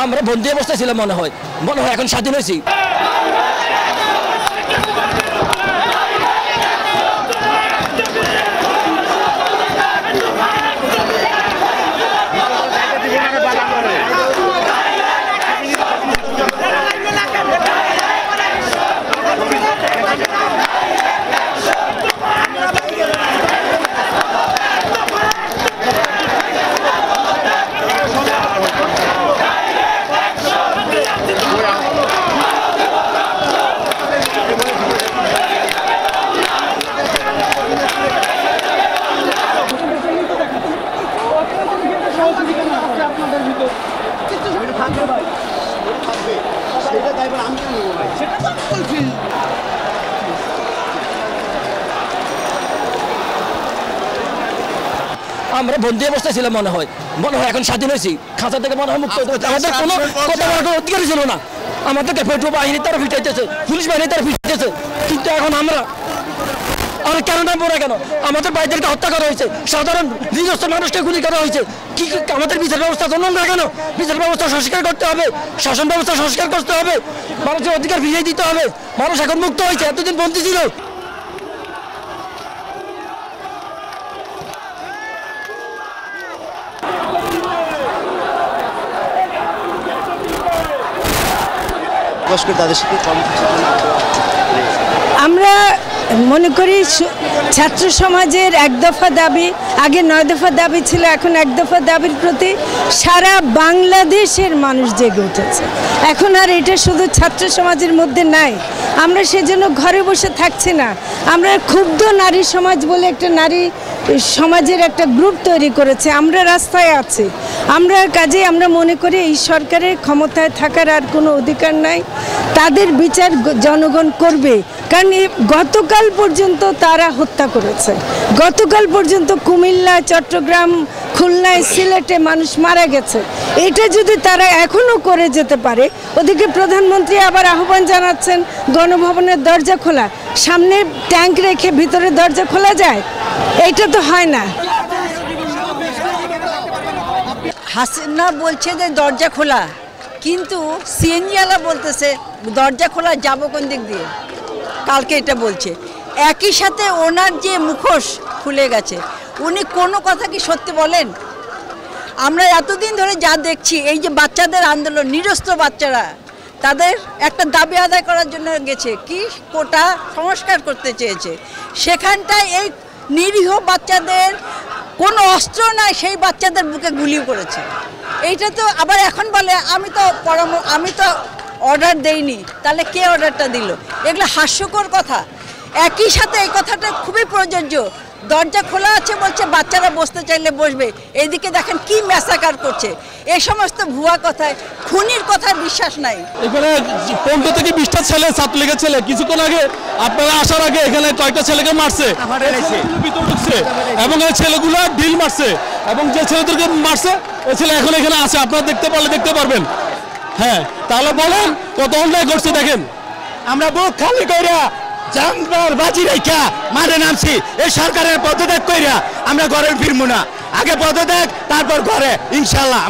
আমরা বন্দি অবস্থায় ছিলাম মনে হয় এখন স্বাধীন হয়েছি। আমরা বন্দি অবস্থায় ছিলাম মনে হয় এখন স্বাধীন হয়েছি। খাঁচা থেকে মনে হয় মুক্ত হতে হচ্ছে। আমাদের কোনো কথা বলার অধিকারই ছিল না। আমাদেরকে পেট্রোল বাহিনী তারা ফিটাইতেছে, পুলিশ বাহিনী তারা ফিটাইতেছে, কিন্তু এখন আমরা কেন নাম পড়ে কেন আমাদের ভাইদেরকে হত্যা করা হয়েছে, সাধারণ নিজস্ব মানুষকে গুলি করা হয়েছে। কি আমাদের বিচার ব্যবস্থা চলুন না কেন? বিচার ব্যবস্থা সংস্কার করতে হবে, শাসন ব্যবস্থা সংস্কার করতে হবে, মানুষের অধিকার ফিরিয়ে দিতে হবে। মানুষ এখন মুক্ত হয়েছে, এতদিন বন্দী ছিল। আমরা মনে করি ছাত্র সমাজের এক দফা দাবি, আগে 9 দফা দাবি ছিল, এখন এক দফা দাবির প্রতি সারা বাংলাদেশের মানুষ জেগে উঠেছে। এখন আর এটা শুধু ছাত্র সমাজের মধ্যে নাই। আমরা সেজন্য ঘরে বসে থাকছি না। আমরা ক্ষুব্ধ নারী সমাজ বলে একটা নারী সমাজের একটা গ্রুপ তৈরি করেছে। আমরা রাস্তায় আছি। আমরা মনে করি এই সরকারের ক্ষমতায় থাকার আর কোনো অধিকার নাই। তাদের বিচার জনগণ করবে, কারণ গতকাল পর্যন্ত তারা হত্যা করেছে। গতকাল পর্যন্ত কুমিল্লা, চট্টগ্রাম, খুলনায়, সিলেটে মানুষ মারা গেছে। এটা যদি তারা এখনও করে যেতে পারে, ওদিকে প্রধানমন্ত্রী আবার আহ্বান জানাচ্ছেন গণভবনের দরজা খোলা। সামনে ট্যাঙ্ক রেখে ভিতরে দরজা খোলা যায়? এইটা তো হয় না। হাসিনা বলছে যে দরজা খোলা, কিন্তু সিএনজিওয়ালা বলতেছে দরজা খোলা যাবো কোন দিক দিয়ে। কালকে এটা বলছে। একই সাথে ওনার যে মুখোশ খুলে গেছে, উনি কোনো কথা কি সত্যি বলেন? আমরা এতদিন ধরে যা দেখছি, এই যে বাচ্চাদের আন্দোলন, নিরস্ত্র বাচ্চারা তাদের একটা দাবি আদায় করার জন্য গেছে, কি কোটা সংস্কার করতে চেয়েছে। সেখানটায় এই নিরীহ বাচ্চাদের কোনো অস্ত্র নাই, সেই বাচ্চাদের বুকে গুলি করেছে। এইটা তো আবার এখন বলে আমি তো অর্ডার দেইনি। তাহলে কে অর্ডারটা দিল? এগুলো হাস্যকর কথা। একই সাথে এই কথাটা খুবই প্রযোজ্য। দরজা খোলা আছে বলছে, বাচ্চারা বসতে চাইলে বসবে। এইদিকে দেখেন কি ম্যাসাকার করছে। এই সমস্ত ভুয়া কথায়, খুনির কথায় বিশ্বাস নাই। এখানে 15 থেকে 20টা ছেলে, ছাত্রলীগের ছেলে, কিছুক্ষণ আগে আপনারা আসার আগে এখানে কয়েকটা ছেলেকে মারছে এবং এই ছেলেগুলো ঢিল মারছে, এবং যে ছেলেদেরকে মারছে ওই ছেলে এখন এখানে আছে। আপনারা দেখতে পারবেন। হ্যাঁ, তাহলে বলেন কত অন্যায় করছে। দেখেন, আমরা বুক খালি কইরা জানবার বাজি রেখা মাঠে নামছি। এই সরকারের পদত্যাগ কইরা আমরা ঘরে ফিরবো না। আগে পদত্যাগ, তারপর ঘরে, ইনশাল্লাহ।